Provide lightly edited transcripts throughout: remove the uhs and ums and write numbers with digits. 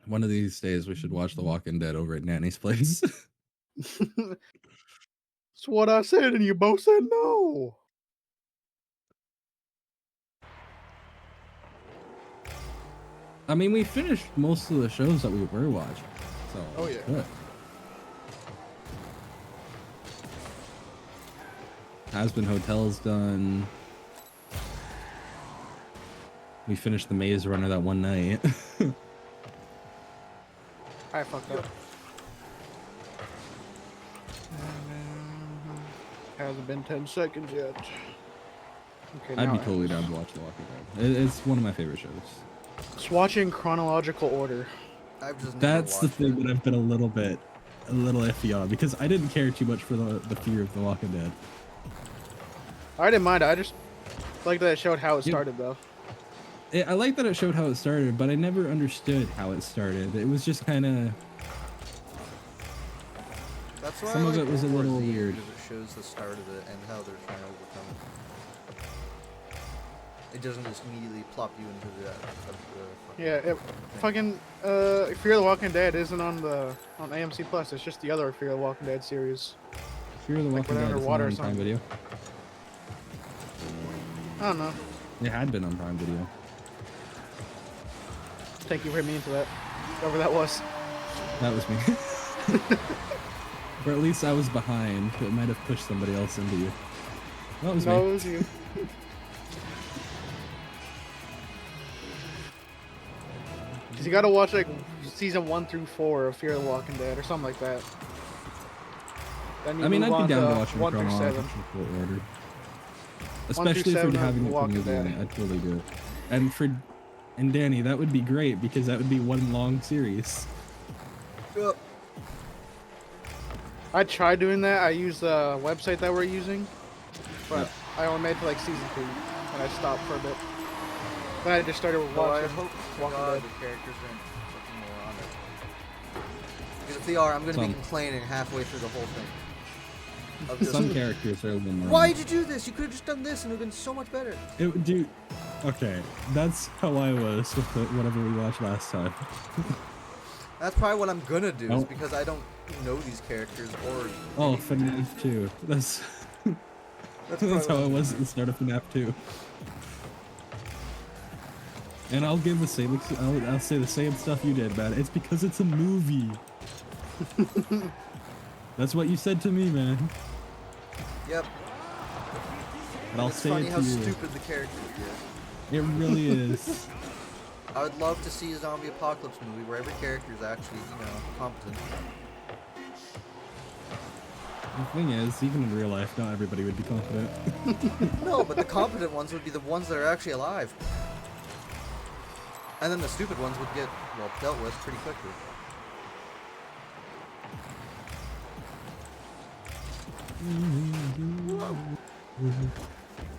One of these days, we should watch The Walking Dead over at Nanny's place. That's what I said, and you both said no. I mean, we finished most of the shows that we were watching, so Oh, yeah. good. Has-Been Hotel's done. We finished the Maze Runner that one night. I fucked up. Hasn't been 10 seconds yet. Okay, I'd now be it totally is. down to watch The Walking Dead. It's one of my favorite shows. Just watching chronological order. I've just never That's the watched thing it. that I've been a little iffy on, because I didn't care too much for the fear of The Walking Dead. I didn't mind it. I just like that it showed how it Yeah. started, though. I like that it showed how it started, but I never understood how it started. It was just kind of... That's why Some I of like it was a World War little Z, weird. because it shows the start of it and how they're trying to overcome it. It doesn't just immediately plop you into the Yeah, fucking Fear the Walking Dead isn't on AMC Plus. It's just the other Fear the Walking Dead series. Fear the Like Walking when Dead is underwater on or Prime something. Video. I don't know. It had been on Prime Video. Thank you for me into that. Whoever that was. That was me. Or at least I was behind. It might have pushed somebody else into you. That was No, me. it was you. Cause you gotta watch like season 1 through 4 of Fear the Walking Dead or something like that. Then you I mean, move I'd on be down to to watching 1 through 7. chronological order. 1 through Especially if 7 we're of having The it Walking movie on Dead. it, I'd totally do it. And Danny, that would be great, because that would be one long series. Yep. I tried doing that. I used the website that we're using, but Yeah. I only made it to like season 2, and I stopped for a bit. Then I just started So I watching hope to Walking God Dead. the characters aren't fucking more on it. Because if they are, I'm gonna be Some. complaining halfway through the whole thing. Of just, Some characters are a little more. why did you do this? You could have just done this and it would have been so much better. It would do. Okay, that's how I was with whatever we watched last time. That's probably what I'm gonna do, is Oh. because I don't know these characters or. Oh, anything. FNAF 2. That's That's that's how probably it what was at the start of FNAF 2. And I'll give the same. I'll say the same stuff you did, man. It's because it's a movie. That's what you said to me, man. Yep. And I'll It's say funny it how to you. stupid the characters get. It really is. I would love to see a zombie apocalypse movie where every character is actually, competent. The thing is, even in real life, not everybody would be confident. No, but the competent ones would be the ones that are actually alive. And then the stupid ones would get, well, dealt with pretty quickly.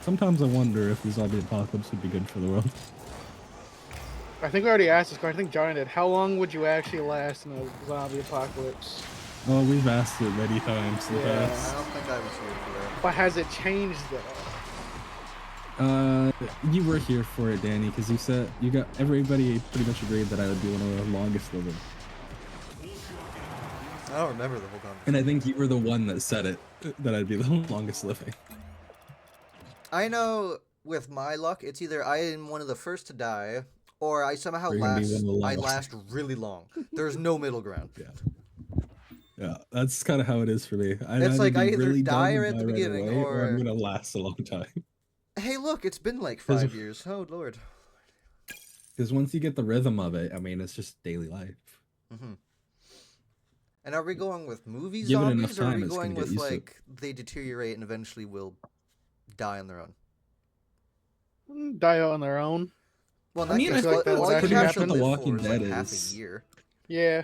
Sometimes I wonder if the zombie apocalypse would be good for the world. I think we already asked this question. I think John did. How long would you actually last in a zombie apocalypse? Oh, we've asked it many times in the Yeah. I past. don't think I was here for that. But has it changed though? You were here for it, Danny, because you said everybody pretty much agreed that I would be one of the longest living. I don't remember the whole conversation. And I think you were the one that said it, that I'd be the longest living. I know with my luck, it's either I am one of the first to die, or I somehow Or you're gonna be last. one of the I last. last really long. There's no middle ground. Yeah, that's kind of how it is for me. It's either like be I either really die dumb or and at the die right beginning, away, or I'm gonna last a long time. hey, look, it's been like Because- 5 years. Oh lord. Because once you get the rhythm of it, I mean, it's just daily life. Mm-hmm. And are we going with movie Give it enough zombies, or are time, we it's gonna going get with used to it. like they deteriorate and eventually will die on their own? Die out on their own. Well, in I that mean, case, I think that's all you pretty have much to what live The for Walking is, like, Dead half is. a year. Yeah.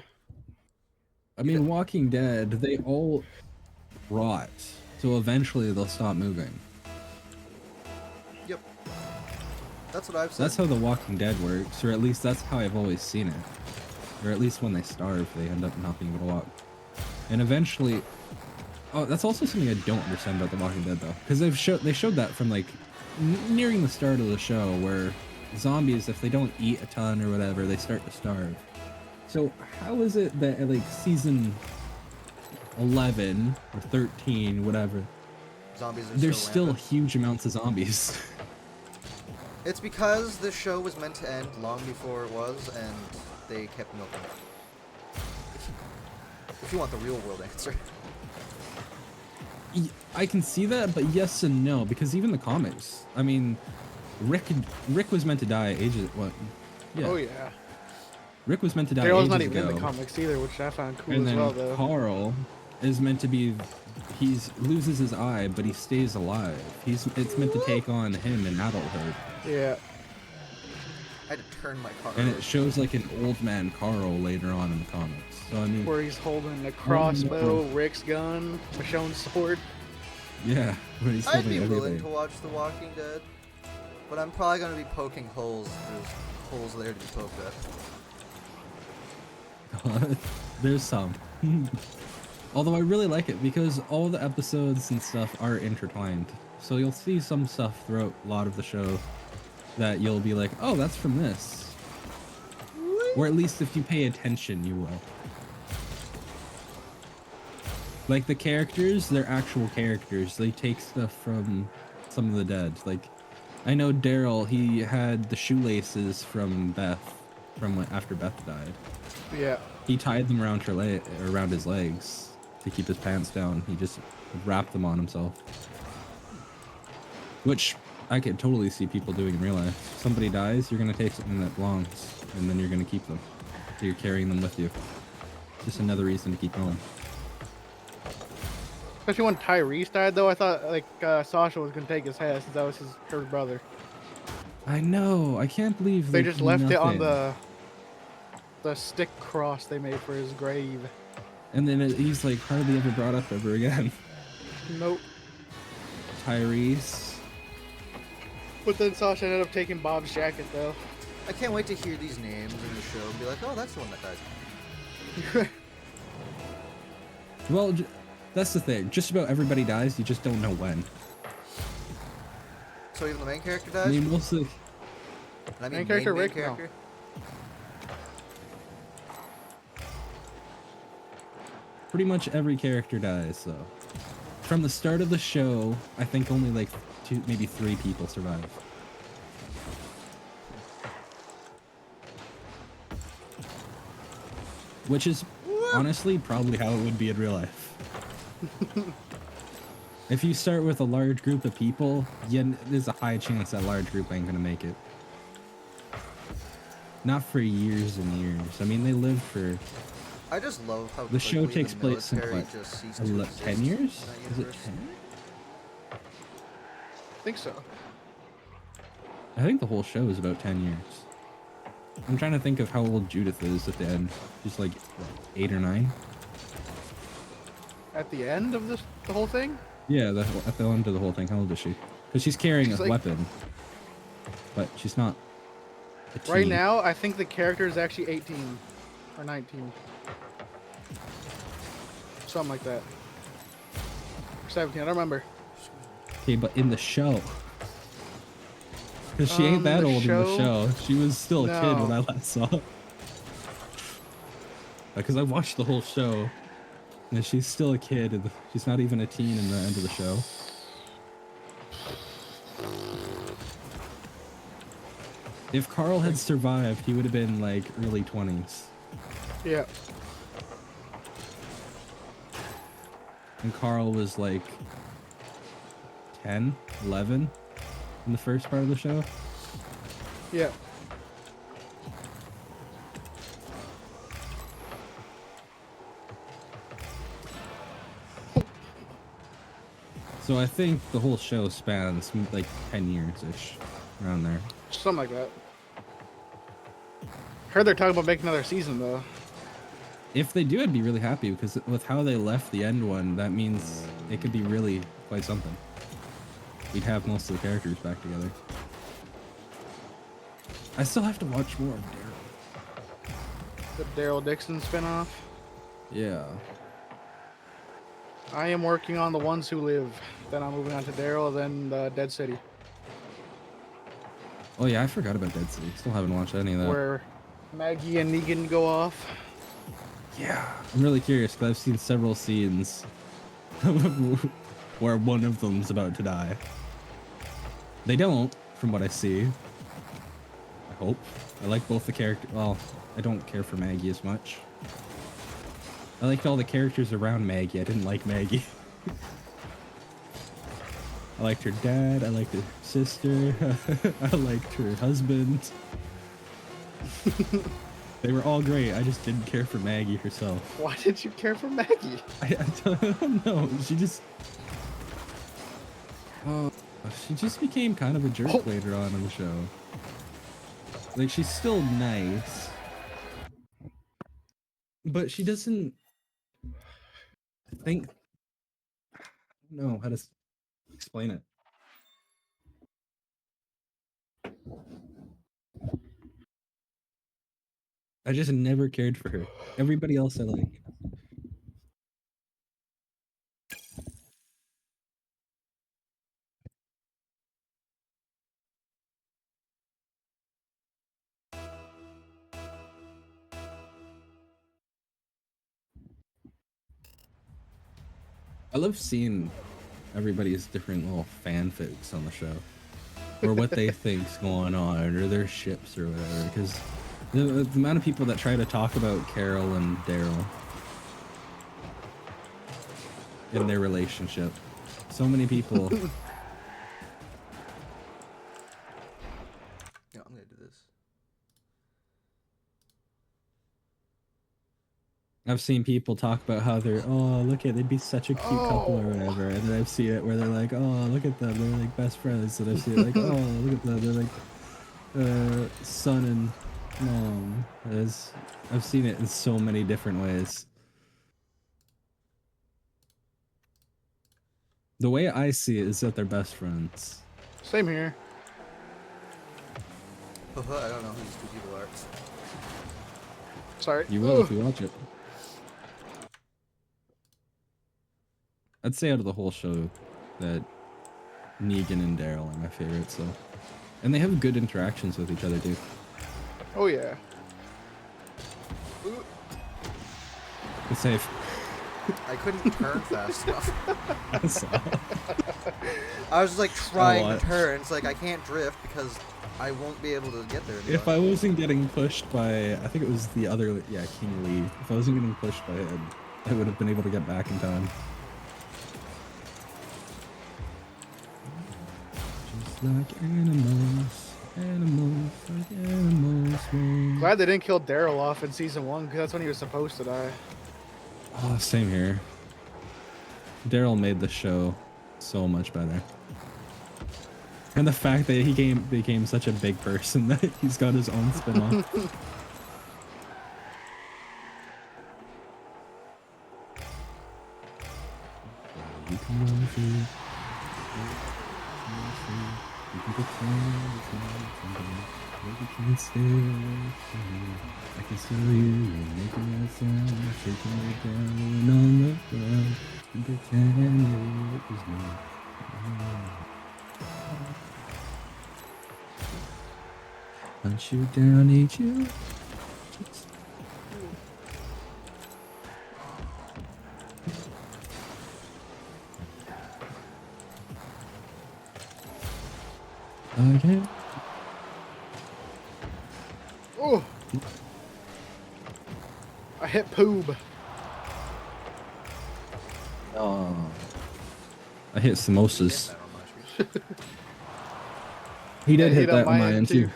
I mean, Walking Dead, they all rot, so eventually they'll stop moving. Yep. That's what I've said. That's how The Walking Dead works, or at least that's how I've always seen it. Or at least when they starve, they end up not being able to walk. And eventually... Oh, that's also something I don't understand about The Walking Dead, though. Because they showed that from, like, nearing the start of the show, where zombies, if they don't eat a ton or whatever, they start to starve. So how is it that at, like, season 11 or 13, whatever, Zombies are there's still still rampant. huge amounts of zombies? It's because this show was meant to end long before it was, and they kept milking it. If you want the real world answer. I can see that, but yes and no, because even the comics. I mean, Rick was meant to die ages. What? Yeah. Oh yeah. Rick was meant to die Daryl's ages not even ago. in the comics either, which I found cool And as then well, though. Carl is meant to be. He's loses his eye, but he stays alive. It's meant to take on him in adulthood, Yeah. I had to turn my car. and it shows like an old man Carl later on in the comics. So I mean, Where he's holding a crossbow, Rick's gun, Michonne's sword. yeah, where he's I'd holding be willing everything. to watch The Walking Dead, but I'm probably gonna be poking holes. There's holes there to be poked at. There's some. Although I really like it because all the episodes and stuff are intertwined. So you'll see some stuff throughout a lot of the show that you'll be like, oh, that's from this. Or at least if you pay attention, you will. Like the characters, they're actual characters. They take stuff from some of the dead. Like, I know Daryl, he had the shoelaces from Beth, from like, after Beth died. Yeah. He tied them around around his legs to keep his pants down. He just wrapped them on himself. Which I could totally see people doing in real life. If somebody dies, you're gonna take something that belongs, and then you're gonna keep them. So you're carrying them with you. Just another reason to keep going. Especially when Tyrese died, though, I thought like Sasha was gonna take his head since that was her brother. I know. I can't believe They just left it on nothing. the stick cross they made for his grave. And then he's like hardly ever brought up ever again. Nope. Tyrese. But then Sasha ended up taking Bob's jacket, though. I can't wait to hear these names in the show and be like, oh, that's the one that died. Well, that's the thing. Just about everybody dies. You just don't know when. So even the main character I dies? mean, mostly. And I mean Main character, main Rick? No. character? Pretty much every character dies, though. From the start of the show, I think only like 2, maybe 3 people survive. Which is honestly probably how it would be in real life. If you start with a large group of people, there's a high chance that large group ain't gonna make it. Not for years and years. I mean, they live for I just love how the show quickly takes place in military what, just ceased to exist 10 years? in that Is it universe. 10? I think so. I think the whole show is about 10 years. I'm trying to think of how old Judith is at the end. She's like, what, 8 or 9? At the end of the whole thing? Yeah, at the end of the whole thing. How old is she? Because she's carrying She's a like- weapon. But she's not a teen. Right now, I think the character is actually 18 or 19. Something like that. Or 17, I don't remember. Okay, but in the show. Because she ain't that the old in the show? show. She was still a kid when No. I last saw her. Because I watched the whole show. And she's still a kid. And she's not even a teen in the end of the show. If Carl had survived, he would have been like early 20s. Yeah. And Carl was like 10, 11 in the first part of the show. Yeah. So I think the whole show spans like 10 years-ish, around there. Something like that. Heard they're talking about making another season, though. If they do, I'd be really happy because with how they left the end one, that means it could be really quite something. We'd have most of the characters back together. I still have to watch more of Daryl. The Daryl Dixon spinoff. Yeah. I am working on The Ones Who Live. Then I'm moving on to Daryl, then Dead City, Oh yeah, I forgot about Dead City. Still haven't watched any of that. where Maggie and Negan go off. Yeah, I'm really curious because I've seen several scenes where one of them's about to die. They don't, from what I see. I hope. I like both the characters. Well, I don't care for Maggie as much. I liked all the characters around Maggie. I didn't like Maggie. I liked her dad. I liked her sister. I liked her husband. They were all great. I just didn't care for Maggie herself. Why did you care for Maggie? I don't know. She just became kind of a jerk later on in the show. Like, she's still nice, but she doesn't think. I don't know how to explain it. I just never cared for her. Everybody else I like. I love seeing everybody's different little fanfics on the show, or what they think's going on, or their ships or whatever. Because the amount of people that try to talk about Carol and Daryl in their relationship, so many people. Yeah, I'm gonna do this. I've seen people talk about how they're, oh, look at, they'd be such a cute couple or whatever. And then I've seen it where they're like, oh, look at them, they're like best friends. And I've seen it like, oh, look at them, they're like son and mom. I've seen it in so many different ways. The way I see it is that they're best friends. Same here. I don't know who these two people are. Sorry. You will if you watch it. I'd say out of the whole show that Negan and Daryl are my favorite, so. And they have good interactions with each other too. Oh yeah. It's safe. I couldn't turn fast enough. I saw. I was like trying Oh, to turn. It's like I can't drift because I won't be able to get there. If I wasn't getting pushed by, I think it was the other, yeah, King Lee. If I wasn't getting pushed by him, I would have been able to get back in time. Just like animals, like animals. Glad they didn't kill Daryl off in season 1 because that's when he was supposed to die. Oh, same here. Daryl made the show so much better. And the fact that he became such a big person that he's got his own spin-off. You can run free. You can pretend it's not something, but you can't stay away from me. I can still hear you making that sound, shaking it down on the ground. You can pretend it was me. Hunt you down, eat you. Again. Oh! I hit Poob. Oh. I hit samosas. He did hit that on my end too.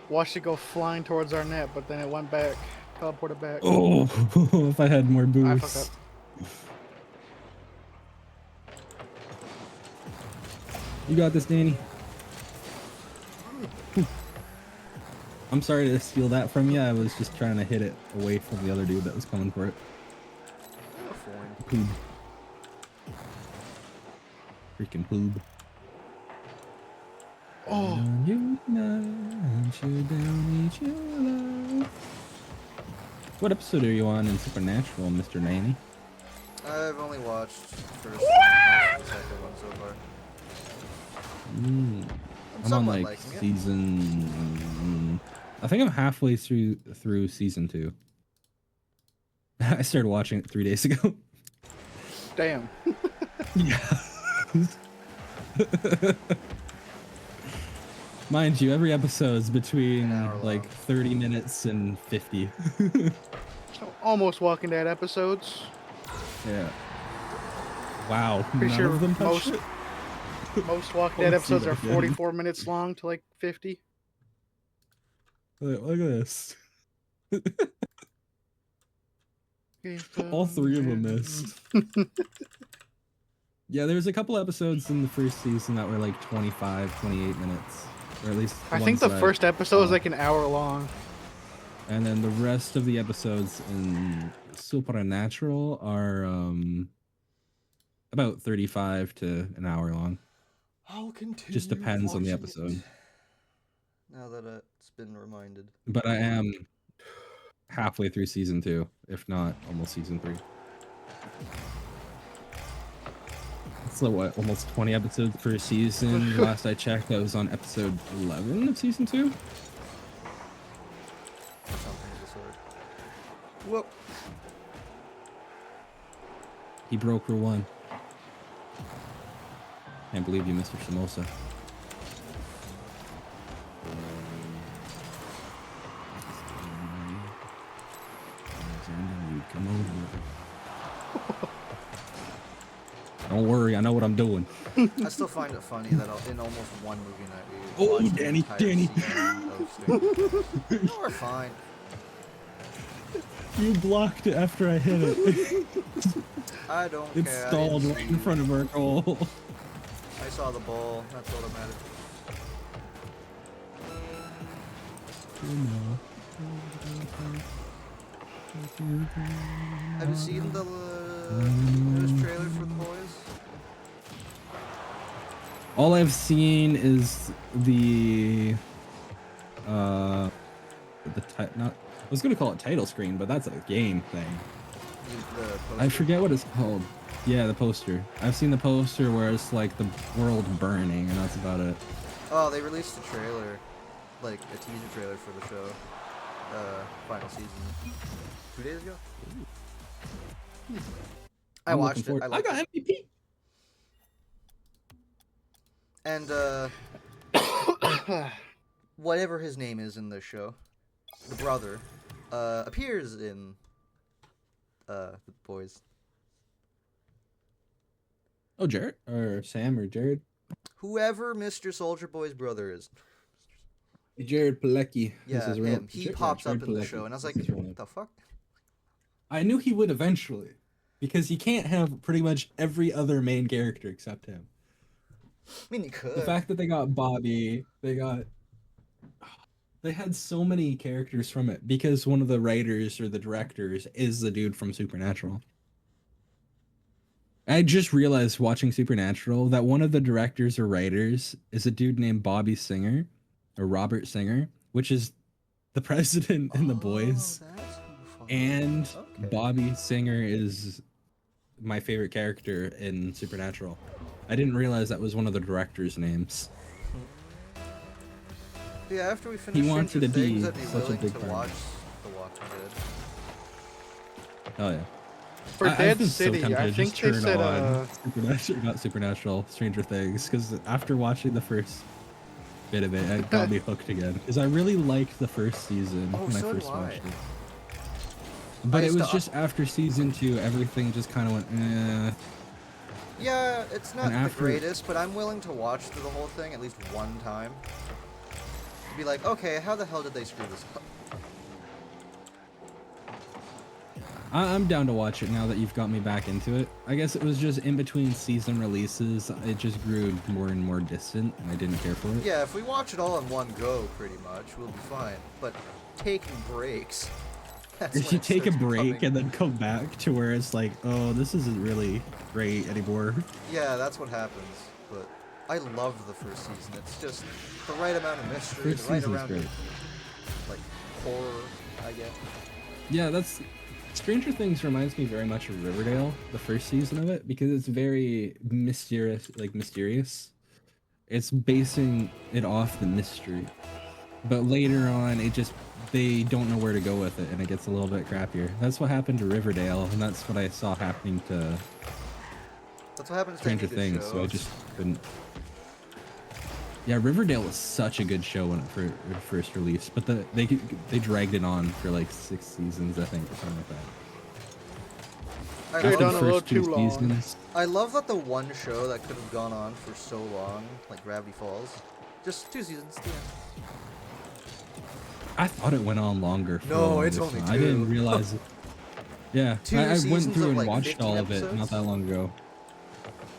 Watched it go flying towards our net, but then it went back, teleported back. Oh, if I had more I fucked boosts. up. You got this, Danny. I'm sorry to steal that from you. I was just trying to hit it away from the other dude that was coming for it. Poob. Freaking poob. Oh! What episode are you on in Supernatural, Mr. Nanny? I've only watched the first and the second one so far. I'm on somewhat like liking it. season I think I'm halfway through season 2. I started watching it 3 days ago. Damn. Yeah. Mind you, every episode is between An hour like long. 30 minutes and 50. So almost Walking Dead episodes. Yeah. Wow. Pretty None sure of them touch most it? most Walking Dead Let's see episodes that are again. 44 minutes long to like 50. Look at this. All 3 of them missed. Yeah, there's a couple episodes in the first season that were like 25, 28 minutes. Or at least I think the ones that first episode is saw. like an hour long. And then the rest of the episodes in Supernatural are about 35 to an hour long. I'll continue. Just depends on the watching episode. it now that it's been reminded. But I am halfway through season 2, if not almost season 3. So what, almost 20 episodes per season. Last I checked, I was on episode 11 of season 2. Or something of the sort. Whoa. He broke rule 1. Can't believe you, Mr. Samosa. Come over. Don't worry, I know what I'm doing. I still find it funny that in almost one movie night we Oh, watched Danny, the entire Danny. season of Stranger Things. No, we're fine. You blocked it after I hit it. I don't It care. I stalled didn't right see in front of our goal. I saw the ball. That's all that mattered. Have you seen the newest trailer for The Boys? All I've seen is the not I was gonna call it title screen, but that's a game thing. The I poster? forget what it's called. Yeah, the poster. I've seen the poster where it's like the world burning, and that's about it. Oh, they released a trailer, like a teaser trailer for the show, final season, 2 days ago. I I'm watched looking it. forward- I I liked got it. MVP. And whatever his name is in the show, the brother, appears in The Boys. Oh, Jared or Sam or Jared? Whoever Mr. Soldier Boy's brother is. Jared Pilecki. Yeah, him. He pops up in the show, and I was like, what the fuck? I knew he would eventually, because you can't have pretty much every other main character except him. I mean, you could. The fact that they got Bobby, they had so many characters from it because one of the writers or the directors is the dude from Supernatural. I just realized watching Supernatural that one of the directors or writers is a dude named Bobby Singer or Robert Singer, which is the president in The Boys. Oh, that's who fucking- And Okay. Bobby Singer is my favorite character in Supernatural. I didn't realize that was one of the directors' names. Yeah, after we finish wanted Stranger to be Things, I'd be such a willing big to part. watch The Walking Dead. Oh yeah. For I've Dead been City, tempted I to think just they turn said on not Supernatural, Stranger Things, because after watching the first bit of it, it got me hooked again. Because I really liked the first season Oh, when I so first do I. watched it. But I it used was to- just after season 2, everything just kind of went, eh. Yeah, it's not And the after- greatest, but I'm willing to watch through the whole thing at least one time. To be like, okay, how the hell did they screw this up? I'm down to watch it now that you've got me back into it. I guess it was just in between season releases, it just grew more and more distant, and I didn't care for it. Yeah, if we watch it all in one go, pretty much, we'll be fine. But taking breaks. That's If when you it take a starts break becoming- and then come back to where it's like, oh, this isn't really great anymore. Yeah, that's what happens. But I love the first season. It's just the right amount of mystery, First the right season's amount great. of like horror, I guess. Yeah, that's Stranger Things reminds me very much of Riverdale, the first season of it, because it's very mysterious. It's basing it off the mystery. but later on, they don't know where to go with it, and it gets a little bit crappier. That's what happened to Riverdale, and that's what I saw happening to That's what happens to any Stranger good Things. So I shows. just couldn't. Yeah, Riverdale was such a good show when it first released, but they dragged it on for like 6 seasons, I think, or something like that. I Could've After done the a little first two too long. seasons, I love that the one show that could have gone on for so long, like Gravity Falls, just 2 seasons. The end. I thought it went on longer. For No, the it's longest only time. I didn't 2. realize it. Yeah, 2 I went seasons through of, and like, watched 15 all of it episodes? not that long ago.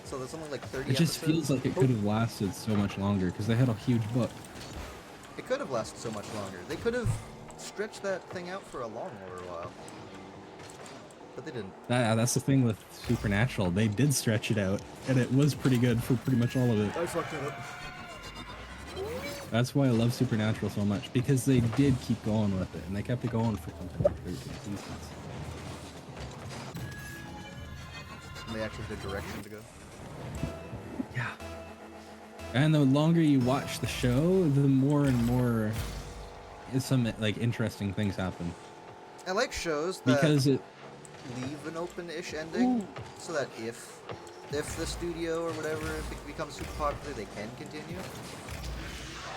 So there's only like 30 It just episodes. feels like it could have lasted so much longer because they had a huge book. It could have lasted so much longer. They could have stretched that thing out for a longer while. But they didn't. That's the thing with Supernatural. They did stretch it out, and it was pretty good for pretty much all of it. I fucked it up. That's why I love Supernatural so much, because they did keep going with it, and they kept it going for something like 13 seasons. And they actually had a direction to go. Yeah. And the longer you watch the show, the more and more some like interesting things happen. I like shows that Because it leave an open-ish ending, so that if the studio or whatever becomes super popular, they can continue.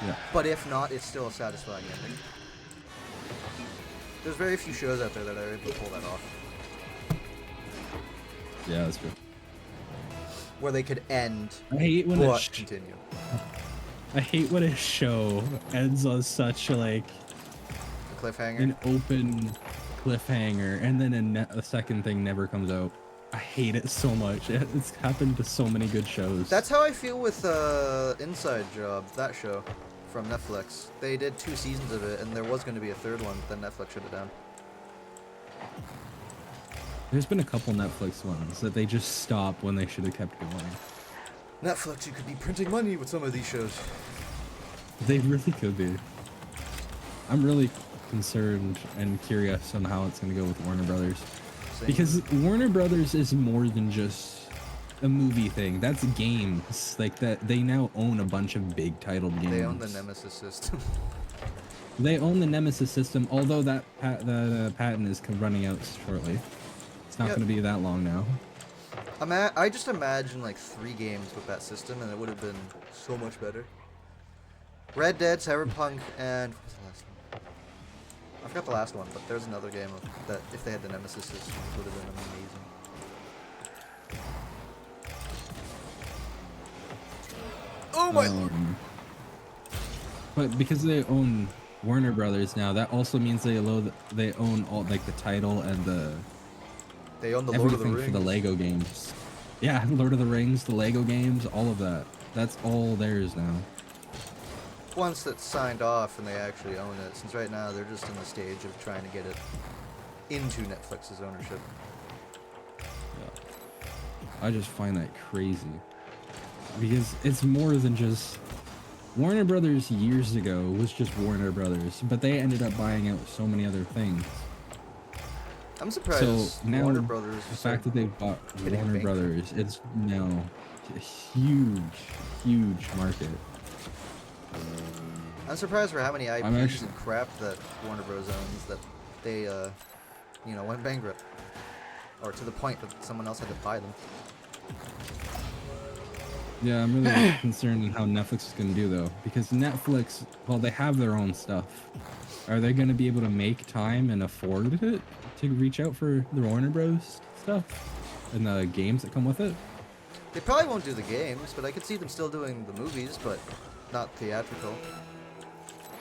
yeah. But if not, it's still a satisfying ending. There's very few shows out there that are able to pull that off, Yeah, that's true. where they could end I hate when but continue. I hate when a show ends on such like A cliffhanger. an open cliffhanger, and then a second thing never comes out. I hate it so much. It's happened to so many good shows. That's how I feel with Inside Job, that show from Netflix. They did 2 seasons of it, and there was going to be a 3rd one, but then Netflix shut it down. There's been a couple Netflix ones that they just stop when they should have kept going. Netflix, you could be printing money with some of these shows. They really could be. I'm really concerned and curious on how it's going to go with Warner Brothers. Same. Because Warner Brothers is more than just a movie thing. That's games. Like that, they now own a bunch of big titled games. They own the Nemesis system. They own the Nemesis system, although that patent is running out shortly. It's not Yep. going to be that long now. I just imagine like 3 games with that system, and it would have been so much better. Red Dead, Cyberpunk, and what was the last one? I forgot the last one, but there's another game that if they had the Nemesis system, it would have been amazing. Oh my lord! But because they own Warner Brothers now, that also means they own all like the title and They own the Lord of the everything Rings. for the Lego games. Yeah, Lord of the Rings, the Lego games, all of that. That's all theirs now. Once it's signed off and they actually own it, since right now they're just in the stage of trying to get it into Netflix's ownership. I just find that crazy. Because it's more than just Warner Brothers years ago was just Warner Brothers, but they ended up buying out so many other things. I'm surprised So now Warner Brothers. the fact that they've bought getting Warner bankrupt. Brothers, it's now a huge market. I'm surprised for how many IPs actually- and crap that Warner Bros. Owns that they, went bankrupt. Or to the point that someone else had to buy them. Yeah, I'm really concerned in how Netflix is going to do though, because Netflix, well, they have their own stuff. Are they going to be able to make time and afford it to reach out for the Warner Bros. Stuff and the games that come with it? They probably won't do the games, but I could see them still doing the movies, but not theatrical.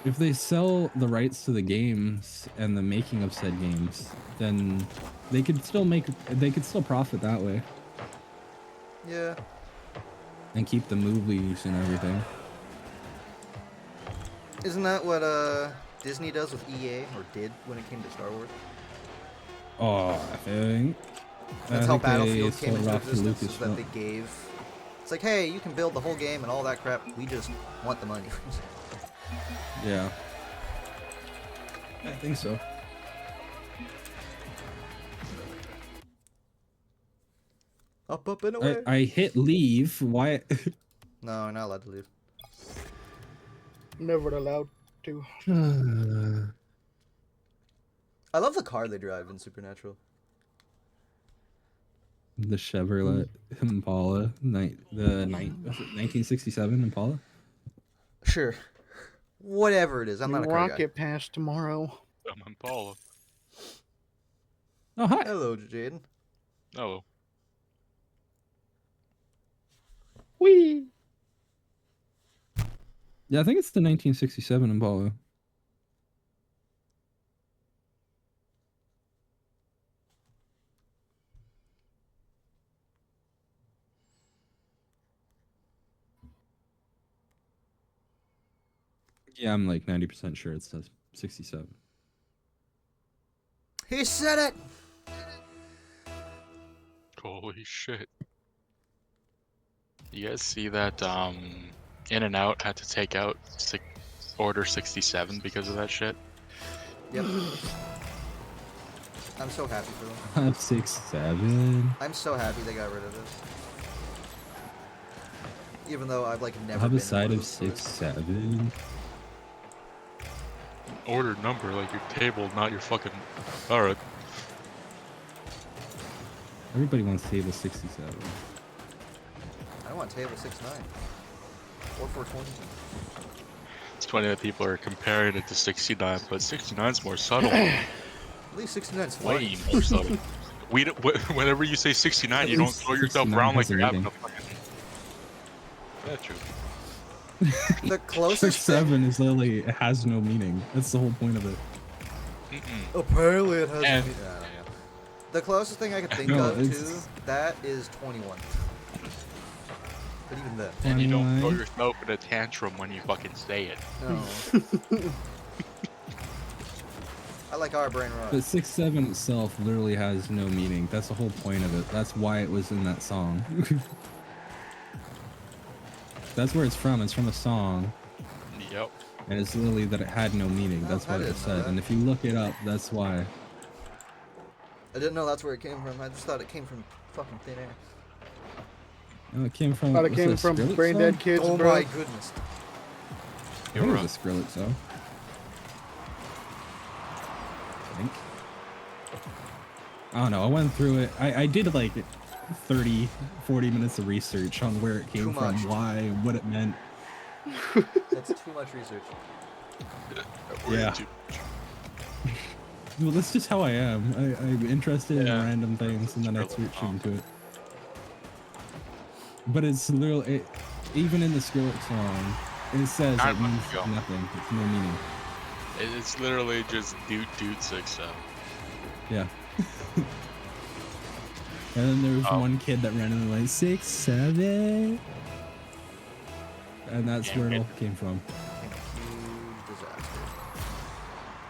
If they sell the rights to the games and the making of said games, then they could still profit that way Yeah. and keep the movies and everything. Isn't that what Disney does with EA, or did when it came to Star Wars? Oh, I think That's I how think they Battlefield came sold into it off to existence, is that Lucasfilm. they gave... It's like, hey, you can build the whole game and all that crap, we just want the money. Yeah. I think so. Up and away. I hit leave. Why? No, we're not allowed to leave. Never allowed. too. I love the car they drive in Supernatural. The Chevrolet Impala, was it 1967 Impala? Sure. Whatever it is, I'm New not a car guy. rocket pass tomorrow. I'm Impala. Oh hi. Hello, Jaden. Oh, Whee! Yeah, I think it's the 1967 Impala. Yeah, I'm like 90% sure it says 67. He said it! holy shit. You guys see that In and Out had to take out Order 67 because of that shit? Yep. I'm so happy for them. 567. I'm so happy they got rid of this. Even though I've like never Have been a side in one of those stores. 67. Order number, like your table, not your fucking... Alright. Everybody wants table 67. I want table 69. Or 420. It's funny that people are comparing it to 69, but 69's more subtle. At least 69's fun. Way more subtle. Whenever you say 69, you At don't least throw yourself 69 around like has a you're having a meaning. fucking... Yeah, true. The closest 67 is literally, it has no meaning. That's the whole point of it. Mm-mm. Apparently it has. And- The closest thing I could think No, of to it's- that is 21. But even then, And you don't throw 21. yourself in a tantrum when you fucking say it. no. I like our brain rot. But 67 itself literally has no meaning. That's the whole point of it. That's why it was in that song. That's where it's from. It's from a song. Yep. And it's literally that it had no meaning. Oh, That's I what it didn't know said. that. And if you look it up, that's why. I didn't know that's where it came from. I just thought it came from fucking thin air. No, it came from. Thought it was came a from Skrillex Brain song? Dead Kids, Oh bro. my goodness. I think it was a Skrillex song. I think. I don't know. I went through it. I did like 30, 40 minutes of research on where it came Too from, much. why, what it meant. That's too much research. Yeah. Well, that's just how I am. I'm interested in Yeah. random things and then I Skrillex search song. into it. But it's literally, even in the Skrillex song, it says I it means must go. nothing. It's no meaning. It's literally just Doot 67. Yeah. And then there was Oh. one kid that ran in like 6, 7. And that's Yeah, where it it- all came from. Became a huge disaster.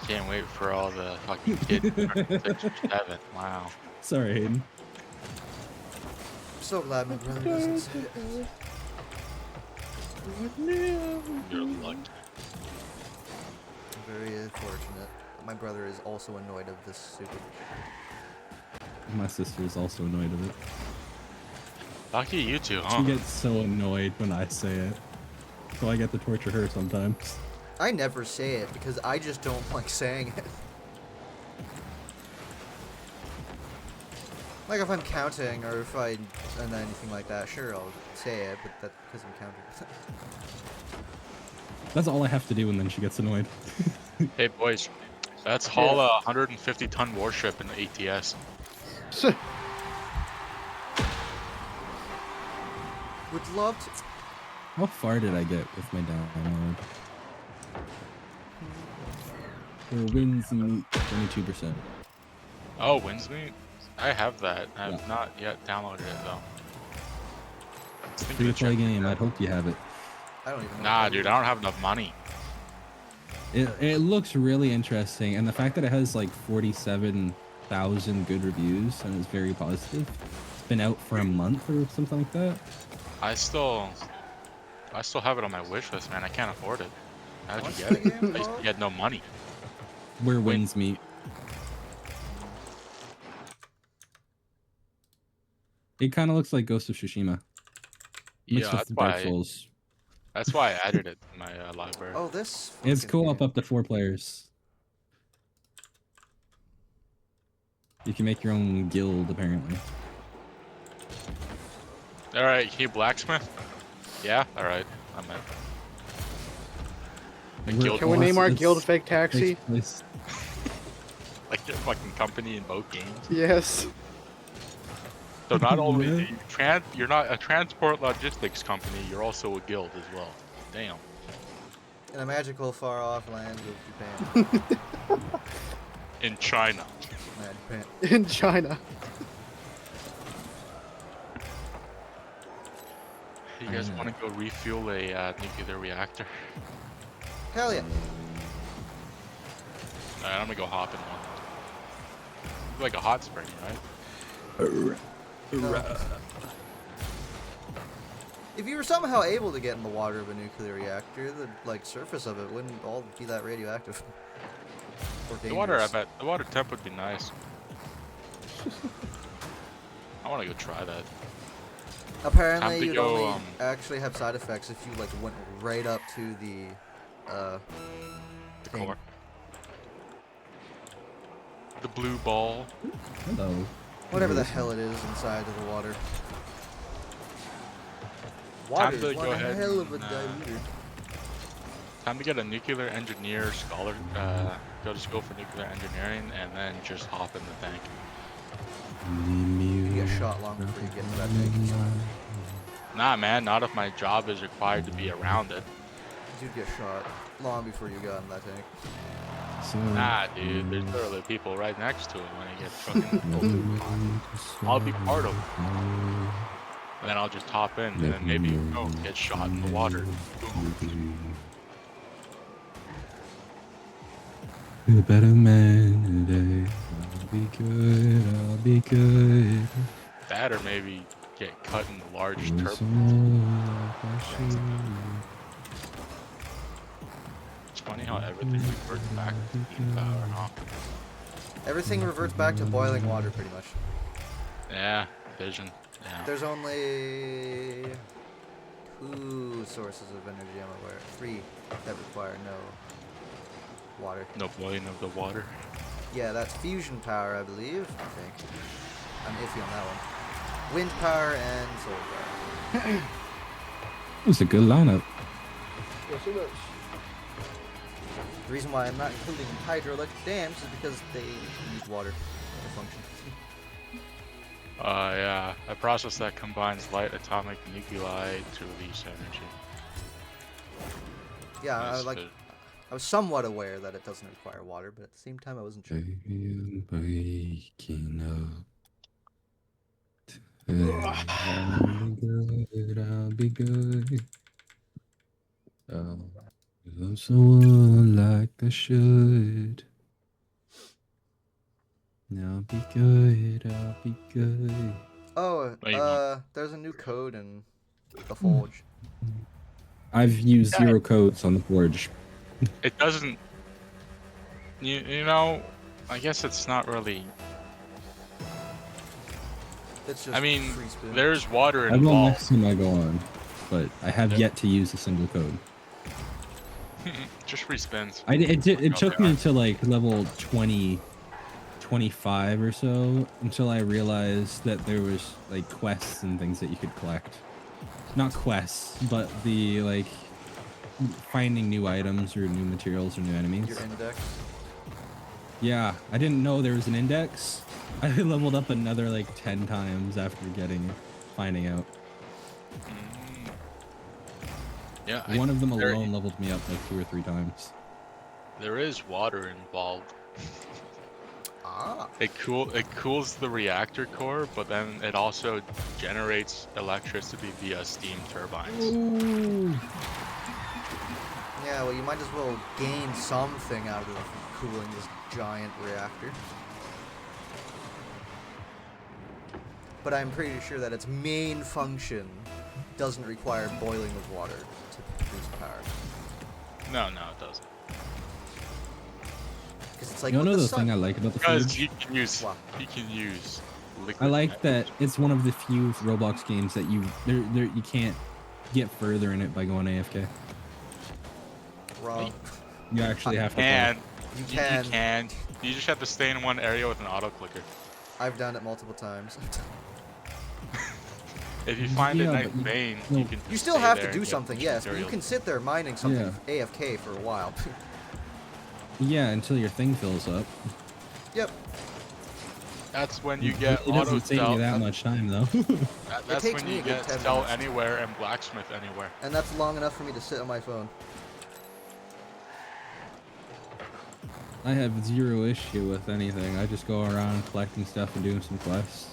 Can't wait for all the fucking kids. 67. Wow. Sorry, Hayden. I'm so glad my brother doesn't say it. You're lucky. I'm very fortunate. My brother is also annoyed of this stupid. My sister is also annoyed of it. Lucky you two, She huh? gets so annoyed when I say it. So I get to torture her sometimes. I never say it because I just don't like saying it. Like if I'm counting or if I and anything like that, sure I'll say it, but that's because I'm counting. That's all I have to do and then she gets annoyed. Hey boys, let's haul a 150-ton warship in the ATS. Would love to. How far did I get with my download? For wins and 22%. Oh, Windsmeet? I have that. I've Yeah. not yet downloaded it though. Let's think Free of to play check- game, I'd hope you have it. I don't even know. Nah, what that dude, is. I don't have enough money. It looks really interesting, and the fact that it has like 47,000 good reviews and is very positive. It's been out for a month or something like that. I still have it on my wish list, man. I can't afford it. How'd What's you the get it? game I called? had no money. Where wins meet. It kind of looks like Ghost of Tsushima. Yeah, Mixed that's with Dark why. Souls. That's why I added it in my library. Oh, this. It's fucking co-op game. up to 4 players. You can make your own guild, apparently. All right, can you blacksmith? Yeah. All right, I'm in. The We're guild Can we name our It's- guild Fake Taxi? takes place- like your fucking company in both games. Yes. So not only Yeah. do you're not a transport logistics company, you're also a guild as well. Damn. In a magical, far-off land of Japan. In China. Nah, Japan. In China. You guys China. want to go refuel a nuclear reactor? Hell yeah. Alright, I'm gonna go hop in one. Like a hot spring, right? No. If you were somehow able to get in the water of a nuclear reactor, the like surface of it wouldn't all be that radioactive. Or The water, I dangerous. bet the water temp would be nice. I want to go try that. Apparently, Time to you'd go, only actually have side effects if you like went right up to the The thing. core. The blue ball. Hello. Whatever the hell it is inside of the water. Time Water to is go one ahead hell of a and, diluter. Time to get a nuclear engineer scholar. Go to school for nuclear engineering, and then just hop in the tank. You get shot long before you get into that tank. Nah, man, not if my job is required to be around it. You'd get shot long before you got in that tank. So, Nah, dude, there's literally people right next to it when I get fucking. I'll be part of it. And then I'll just hop in, and then maybe get shot in the water. Boom. Be a better man today. I'll be good. I'll be good. That or maybe get cut in the large Do turbo. some like I should. It's funny how everything reverts back to steam power, huh? Everything reverts back to boiling water, pretty much. Yeah, vision. Yeah. There's only 2 sources of energy I'm aware of. 3 that require no water. No boiling of the water. Yeah, that's fusion power, I believe. I think. I'm iffy on that one. Wind power and solar power. It's a good lineup. Yes, it is. The reason why I'm not including hydroelectric dams is because they use water to function. Yeah. A process that combines light atomic nuclei to release energy. Yeah, That's I the- I was somewhat aware that it doesn't require water, but at the same time I wasn't sure. Baby, I'm waking up. I'll be good. I'll be good. Love someone like I should. I'll be good. I'll be good. Oh, What do you want? there's a new code in the Forge. I've used 0 codes on the Forge. It doesn't. You know, I guess it's not really. It's just I mean, free spin. there's water I will involved. next time I go on, but I have Yeah. yet to use a single code. Just respins. It took me to like level 20, 25 or so until I realized that there was like quests and things that you could collect. Not quests, but the like finding new items or new materials or new enemies. Your index. Yeah, I didn't know there was an index. I leveled up another like 10 times after finding out. Mm. Yeah, One of them there- alone leveled me up like 2 or 3 times. there is water involved. Ah. It cools the reactor core, but then it also generates electricity via steam turbines. Ooh. Yeah, well, you might as well gain something out of cooling this giant reactor. But I'm pretty sure that its main function doesn't require boiling of water to produce power. No, it doesn't. Because it's like You with know the the sun. thing I like about the Because Forge? you can use Wow. liquid. I like that it's one of the few Roblox games that you can't get further in it by going AFK. Wrong. You actually have to. And You you can. can. You just have to stay in one area with an auto clicker. I've done it multiple times. If you find a Yeah, nice but you- vein, no. you can. You still stay have there to do and get something, yes, but you materials. can sit there mining something Yeah. AFK for a while. Yeah, until your thing fills up. Yep. That's when you get It auto doesn't save sell. you that much time though. That's takes when me you a good get 10 sell minutes. anywhere and blacksmith anywhere. And that's long enough for me to sit on my phone. I have zero issue with anything. I just go around collecting stuff and doing some quests.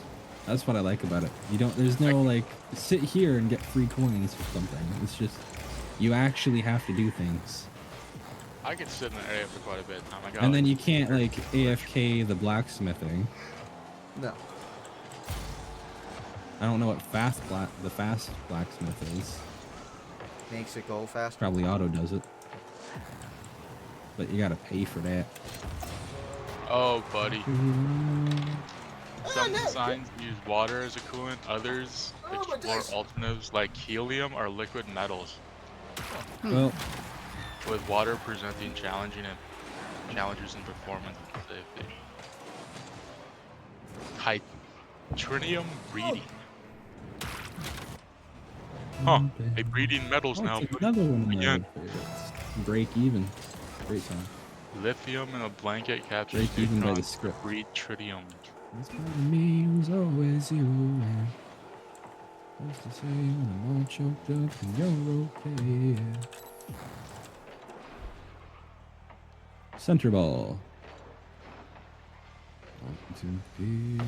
That's what I like about it. You don't. There's no like sit here and get free coins or something. It's just you actually have to do things. I could sit in the area for quite a bit of time. I got And then like, you can't like AFK the blacksmithing. No. I don't know what the fast blacksmith is. Makes it go faster. Probably auto does it. But you gotta pay for that. Oh, buddy. Some designs use water as a coolant. Others Oh, my explore dice. alternatives like helium or liquid metals, Well, with water presenting challenges in performance and safety. Titanium breeding. Huh? They breeding metals now. it's another one of my Again. old favorites. Break even. Great song. Lithium in a blanket captures Break even by the neutrons to script. breed tritium. This part of me was always you. And supposed to say when I'm all choked up and you're okay. Center ball. 1, 2,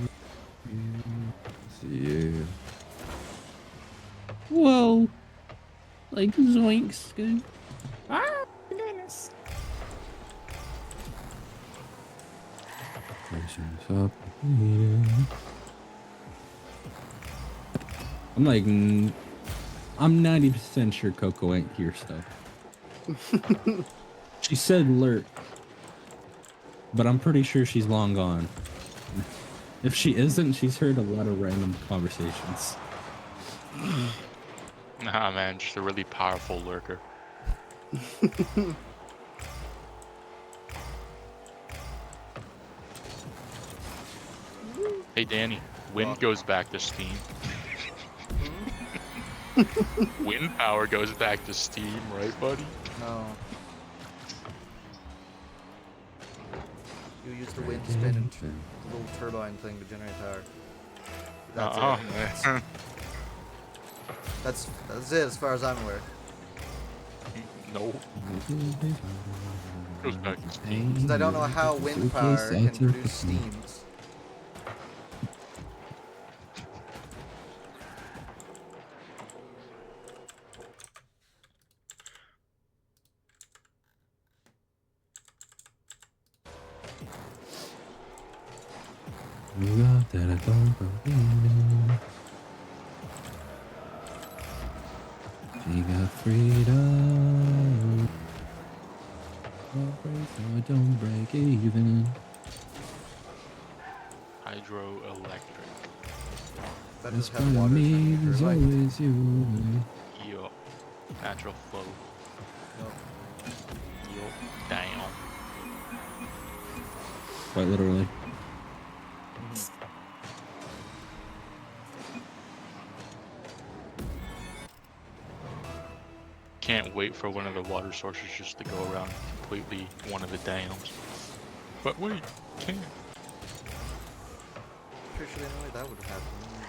3. Yeah. Whoa. Like zoinks. Good. Ah, goodness. Up. I'm like, I'm 90% sure Coco ain't here still. She said lurk, but I'm pretty sure she's long gone. If she isn't, she's heard a lot of random conversations. Nah, man, just a really powerful lurker. Hey, Danny, wind What? goes back to steam. Wind power goes back to steam, right, buddy? No. You use the wind spin and the little turbine thing to generate power. That's it. Man. That's it as far as I'm aware. No, goes back to steam. Since I don't know how wind power can produce steam. That I don't believe in. She got freedom. Don't break, so I don't break even. Hydroelectric. That This does part have of water me turning is your light. always you. Yo. Natural flow. Nope. Yo. Damn. Quite literally. Can't wait for one of the water sources just to go around completely one of the dams. But wait, can't. Pretty sure the only way that would have happened is,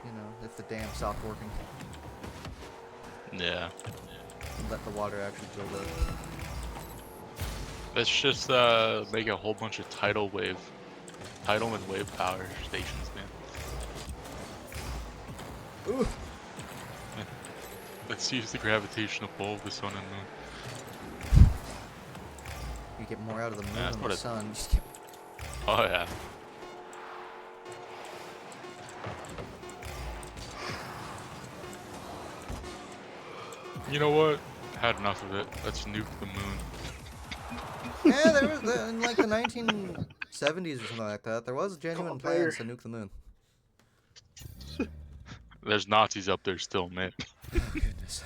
you know, if the dam stopped working Yeah. and let the water actually build up. Let's just make a whole bunch of tidal and wave power stations, man. Ooh. Let's use the gravitational pull of the sun and moon. You get more out of the moon that's than what the it- sun. You just get Oh yeah. You know what? Had enough of it. Let's nuke the moon. yeah, there was in like the 1970s or something like that. There was genuine Call player. plans to nuke the moon. There's Nazis up there still, man. Oh, goodness.